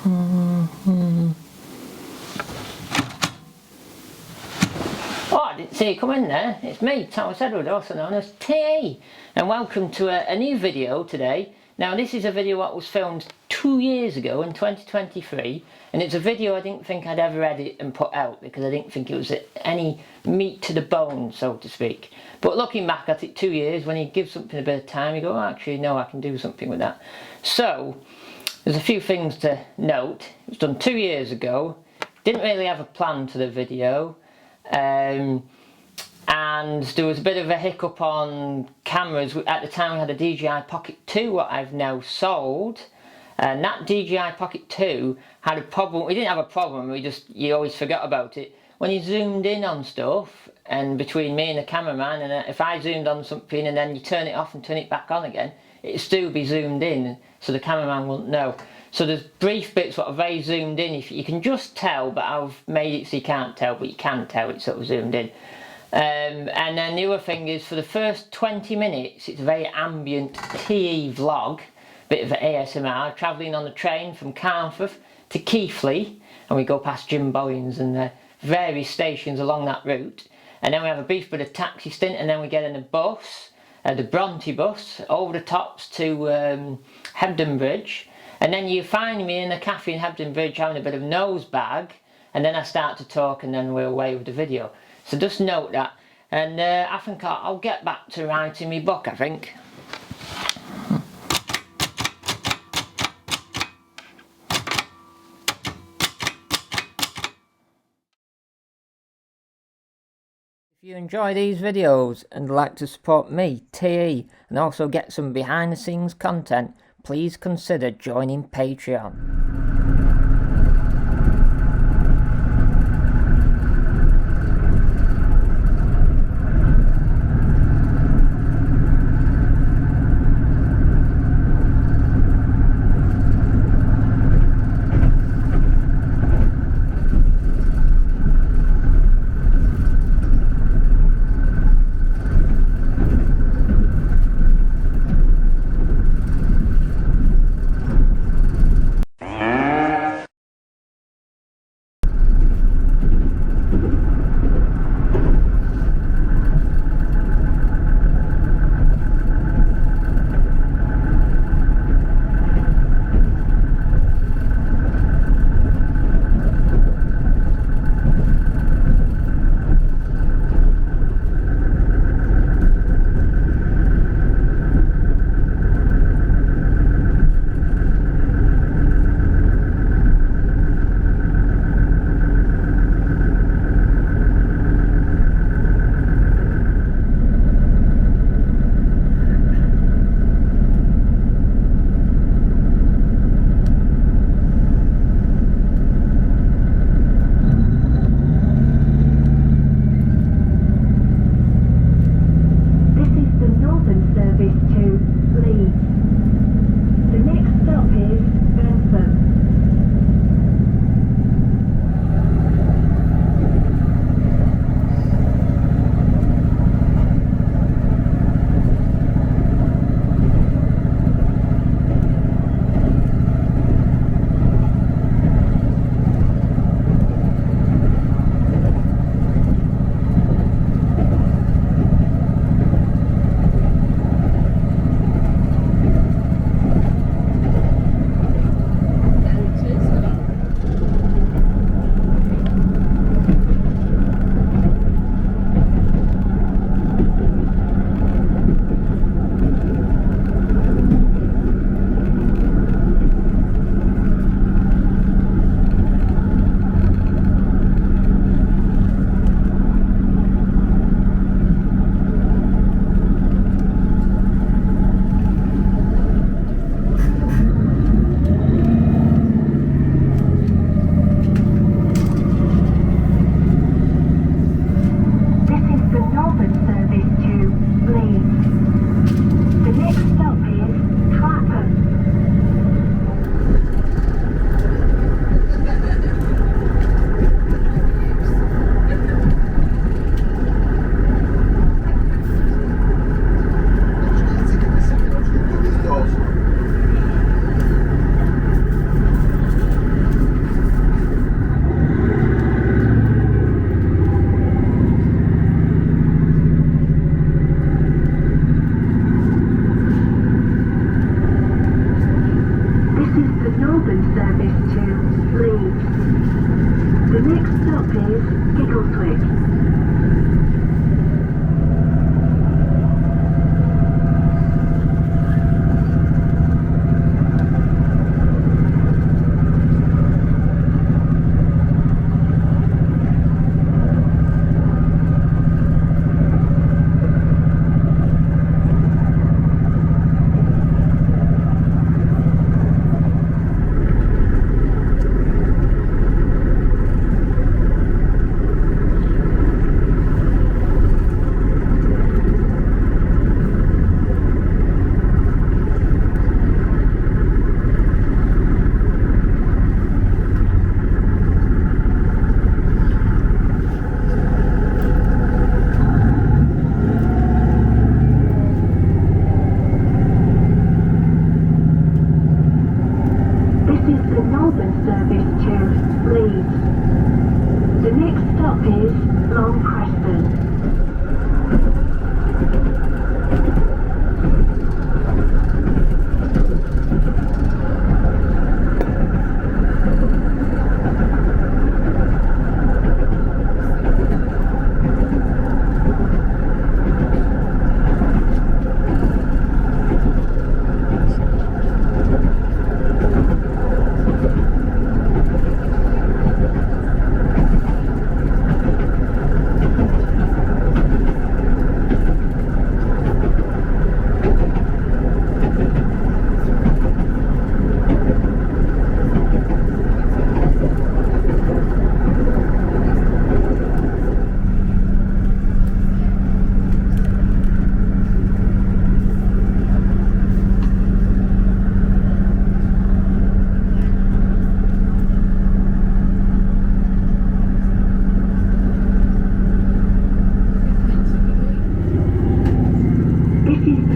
Oh, I didn't see you come in there. It's me, Thomas Edward, also known as T, and welcome to a new video today. Now this is a video that was filmed 2 years ago in 2023, and it's a video I didn't think I'd ever edit and put out because I didn't think it was any meat to the bone, so to speak. But looking back at it 2 years, when you give something a bit of time, you go, oh, actually no, I can do something with that. So there's a few things to note. It was done 2 years ago, didn't really have a plan to the video. And there was a bit of a hiccup on cameras. At the time we had a DJI Pocket 2, what I've now sold, and that DJI Pocket 2 had a problem. We didn't have a problem, you always forgot about it. When you zoomed in on stuff, and between me and the cameraman, and if I zoomed on something and then you turn it off and turn it back on again, it'd still be zoomed in, so the cameraman wouldn't know. So there's brief bits what are very zoomed in, if you can just tell, but I've made it so you can't tell, but you can tell it's sort of zoomed in. And then the other thing is, for the first 20 minutes it's a very ambient TE vlog, bit of ASMR, travelling on the train from Carnforth to Keighley, and we go past Jim Boyens and various stations along that route, and then we have a brief bit of taxi stint, and then we get in a bus, the Bronte bus, over the tops to Hebden Bridge. And then you find me in a cafe in Hebden Bridge having a bit of nose bag, and then I start to talk, and then we're away with the video. So just note that, and I think I'll get back to writing my book, I think. If you enjoy these videos and like to support me, TE, and also get some behind the scenes content, please consider joining Patreon.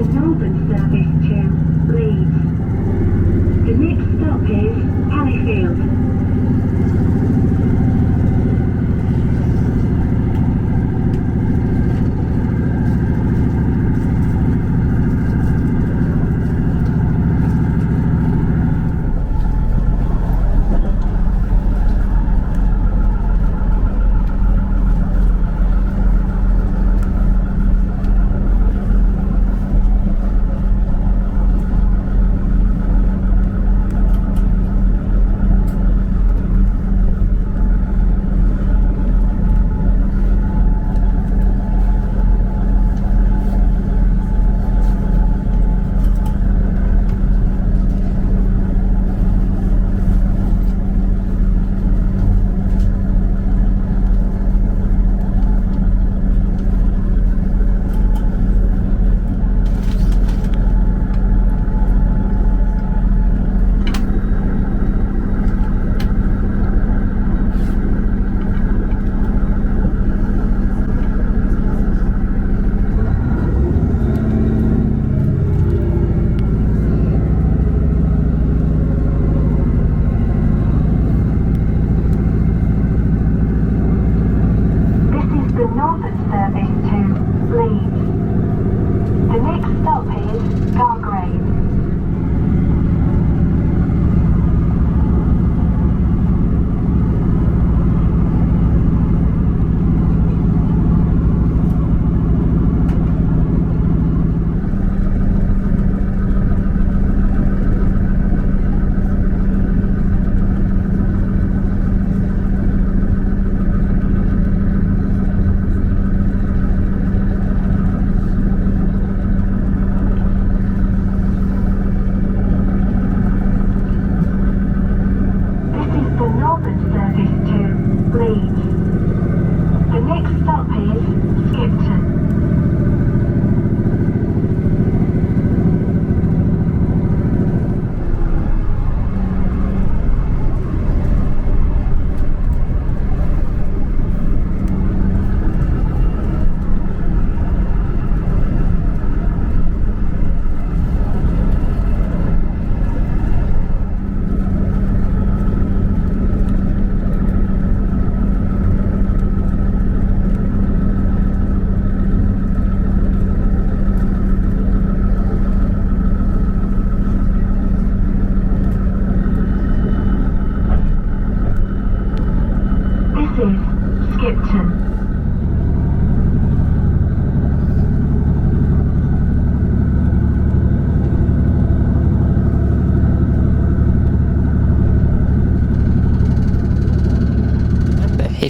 the Northern service to Leeds. The next stop is Hallifield.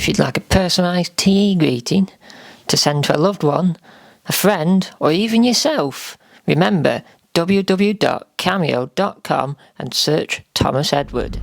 If you'd like a personalised TE greeting to send to a loved one, a friend, or even yourself, remember www.cameo.com and search Thomas Edward.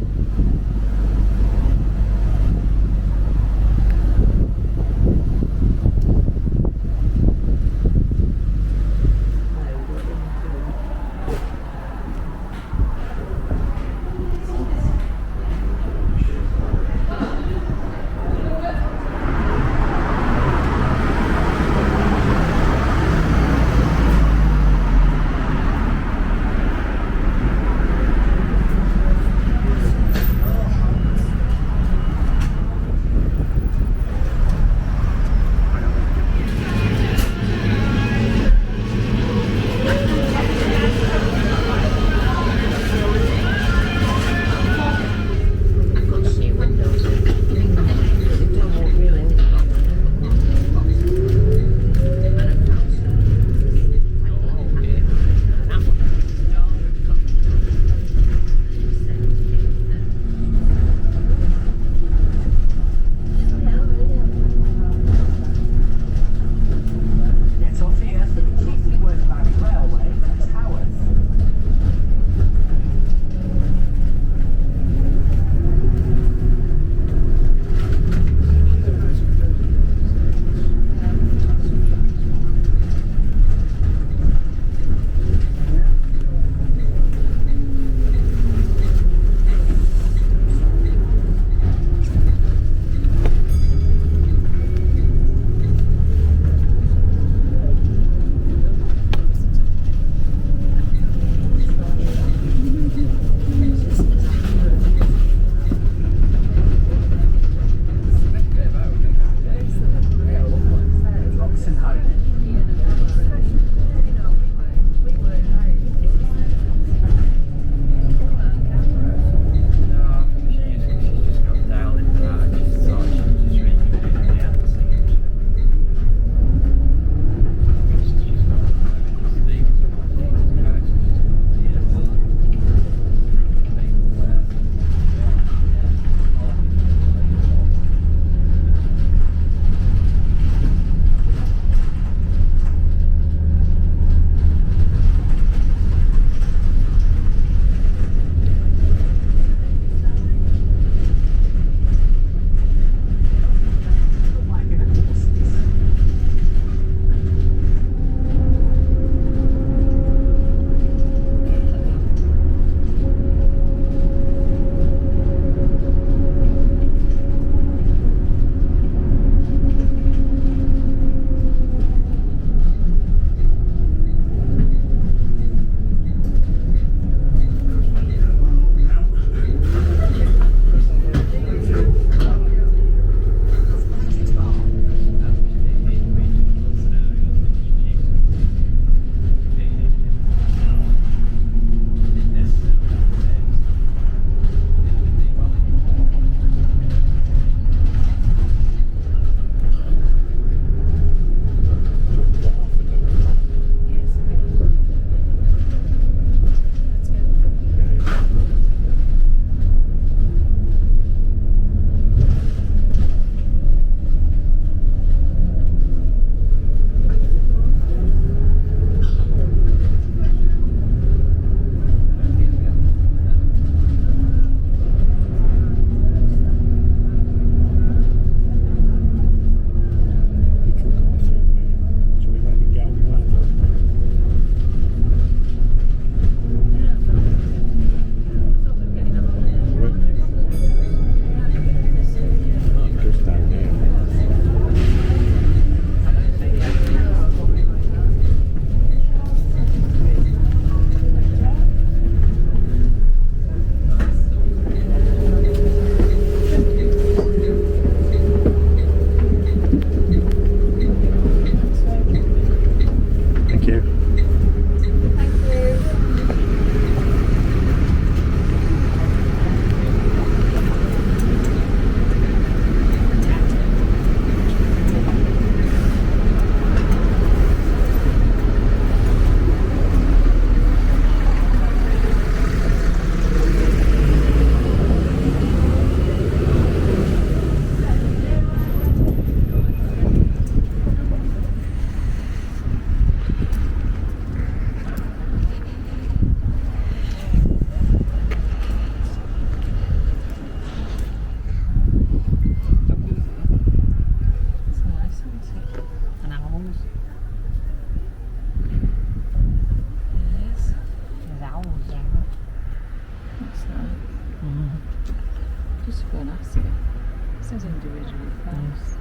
says individual price.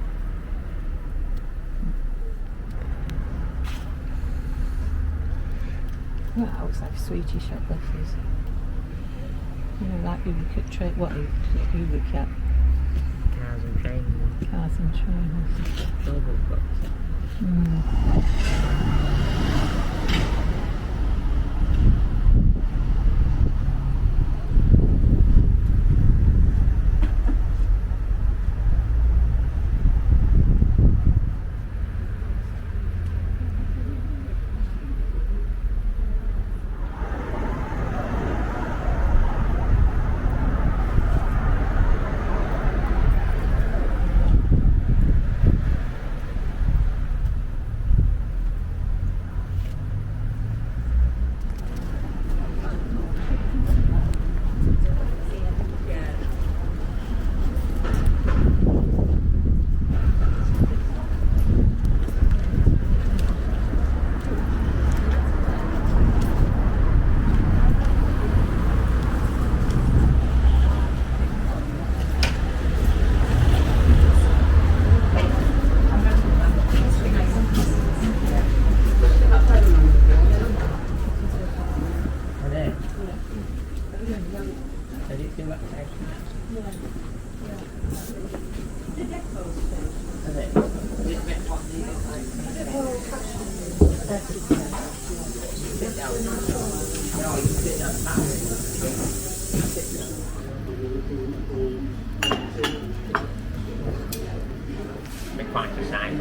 Well, it's like a sweetie shop, this is. You know, like you look at what you look at? Cars and trains. Cars and trains. Global books. Quite a sign.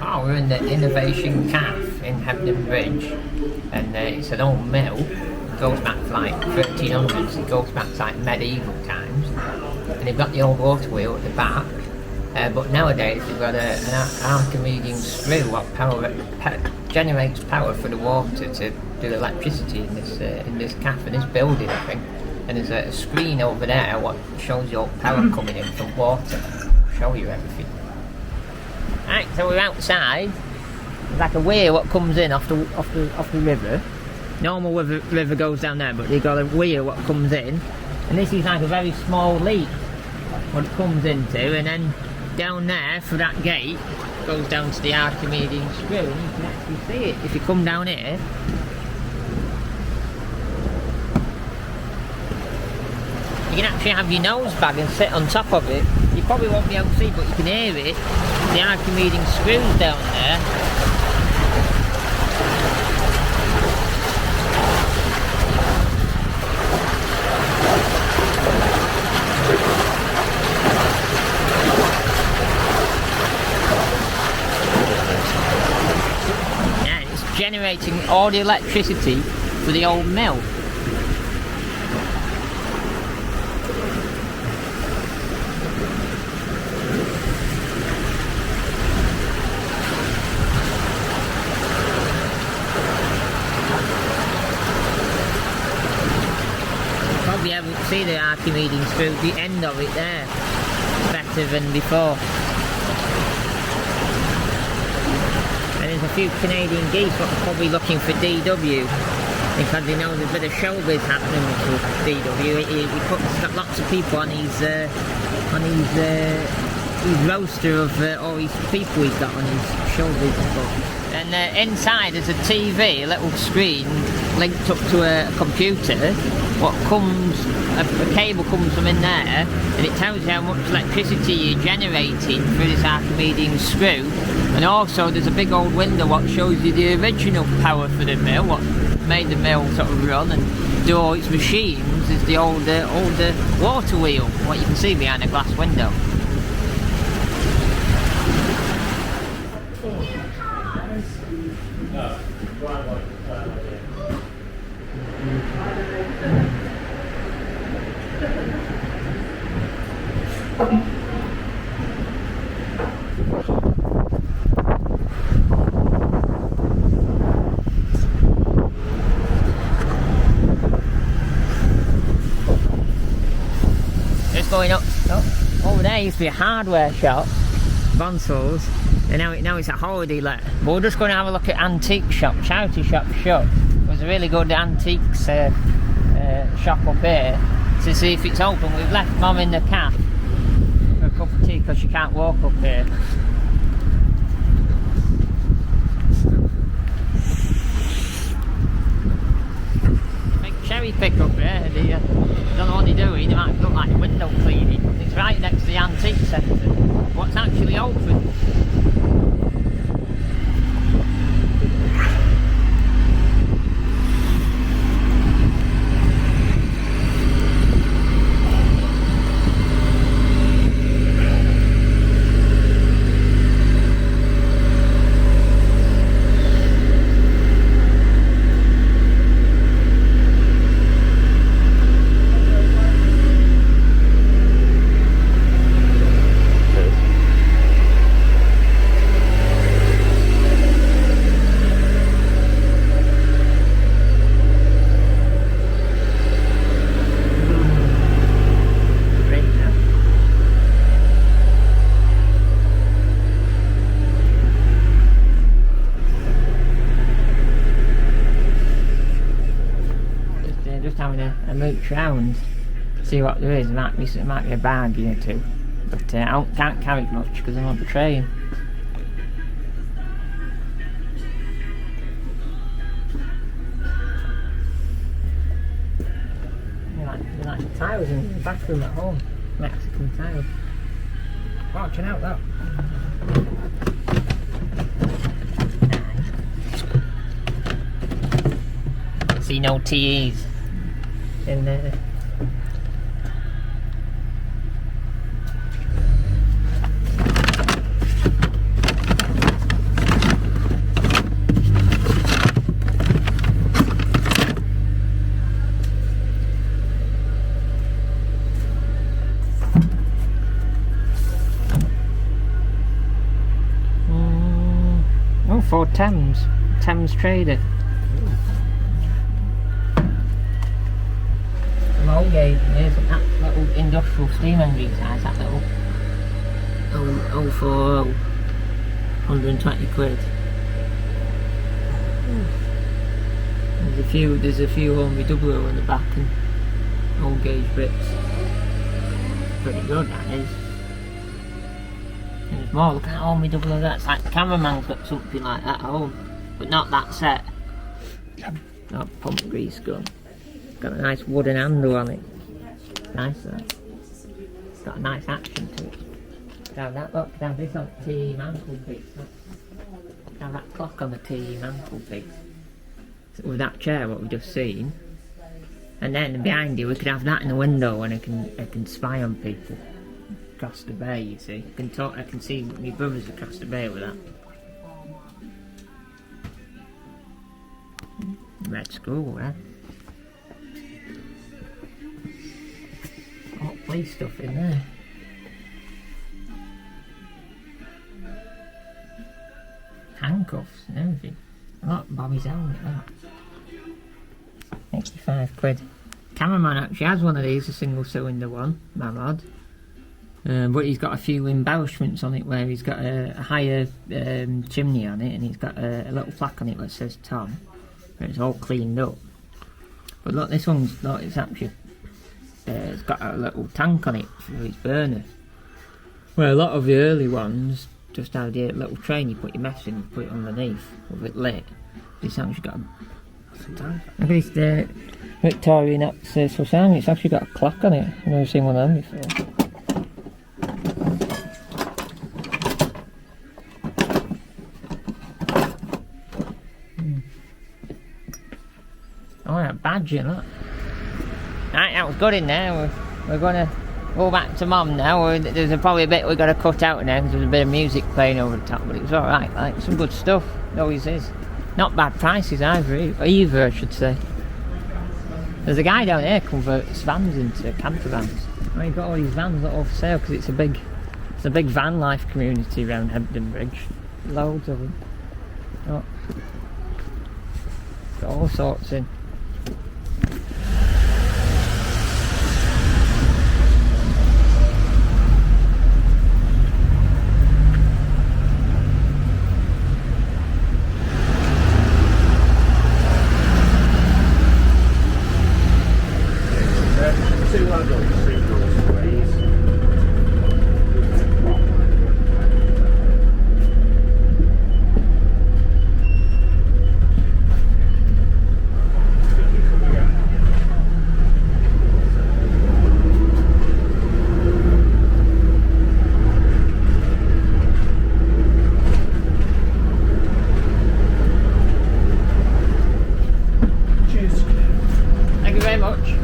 Oh, we're in the Innovation Cafe in Hebden Bridge, and it's an old mill. It goes back to like 1300s. It goes back to like medieval times, and they've got the old water wheel at the back. But nowadays they've got an Archimedes screw what generates power for the water to do electricity in this cafe, in this building, I think. And there's a screen over there what shows you all power coming in from water. I'll show you everything. Right, so we're outside. There's like a weir what comes in off the river. Normal river goes down there, but they've got a weir what comes in, and this is like a very small leak what it comes into, and then down there for that gate goes down to the Archimedes screw, and you can actually see it if you come down here. You can actually have your nose bag and sit on top of it. You probably won't be able to see, but you can hear it. The Archimedes screws down there. Generating all the electricity for the old mill. You probably haven't seen the Archimedes through the end of it there better than before. And there's a few Canadian geese that are probably looking for DW because they know there's a bit of showbiz happening with DW. He puts lots of people on his roster of all these people he's got on his showbiz book. And inside there's a TV, a little screen linked up to a computer. A cable comes from in there, and it tells you how much electricity you're generating through this Archimedes screw. And also there's a big old window what shows you the original power for the mill, what made the mill sort of run and do all its machines is the older water wheel, what you can see behind the glass window. Just going up, over there used to be a hardware shop. Bonsoles, and now it's a holiday let. But we're just going to have a look at antique shop. Charity shop shut. There's a really good antiques shop up here to see if it's open. We've left Mum in the caf for a cup of tea because she can't walk up here. Big cherry pick up here. Don't know what they're doing. They might look like window cleaning. It's right next to the antique centre. What's actually open? Having a mooch round, see what there is. There might be a bag here too, but I can't carry much because I'm on the train. They're like tiles in the bathroom at home, Mexican tiles. Watching out that. See no TEs in there. Oh, for Thames Trader. Gauge, there's that little industrial steam engine size, that little 040, 120 quid. There's a few Homey double in the back and old gauge bits. Pretty good, that is. And there's more. Look at that Homey double. That's like the cameraman's got something like that at home, but not that set. Not pump grease gun. Got a nice wooden handle on it. Nice though. It's got a nice action to it. Now that look, now this on TE mantelpiece. Now that clock on the TE mantelpiece. So with that chair, what we've just seen. And then behind you, we could have that in the window, and I can spy on people across the bay. You see, I can see my brothers across the bay with that. Red school, eh? Police stuff in there. Handcuffs and everything. Look, Bobby's helmet, that. 85 quid. Cameraman actually has one of these, a single cylinder one, Mamad. But he's got a few embellishments on it where he's got a higher chimney on it, and he's got a little plaque on it that says Tom. And it's all cleaned up. But look, this one's not, it's actually it's got a little tank on it for its burner. Well, a lot of the early ones just had a little train, you put your mess in, you put it underneath with it lit. This actually got a... Look at this Victorian access for sound, it's actually got a clock on it. I've never seen one of them before. Oh, that badge in that. Right, that was good in there. We're going to go back to Mum now. There's probably a bit we've got to cut out now because there's a bit of music playing over the top, but it was alright, like some good stuff. It always is. Not bad prices either, I should say. There's a guy down here converts vans into camper vans. I got all these vans that are for sale because it's a big van life community around Hebden Bridge. Loads of them. Oh. Got all sorts in. very much.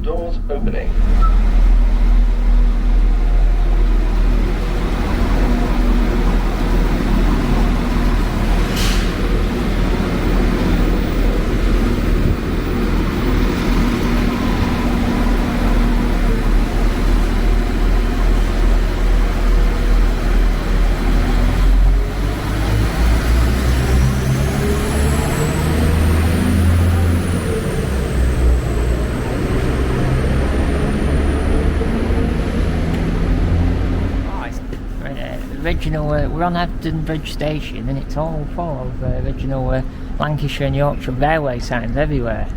Doors opening. Original, we're on Hebden Bridge station and it's all full of original Lancashire and Yorkshire railway signs everywhere.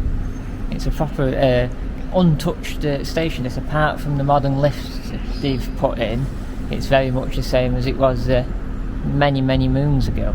It's a proper untouched station. It's apart from the modern lifts they've put in. It's very much the same as it was many moons ago.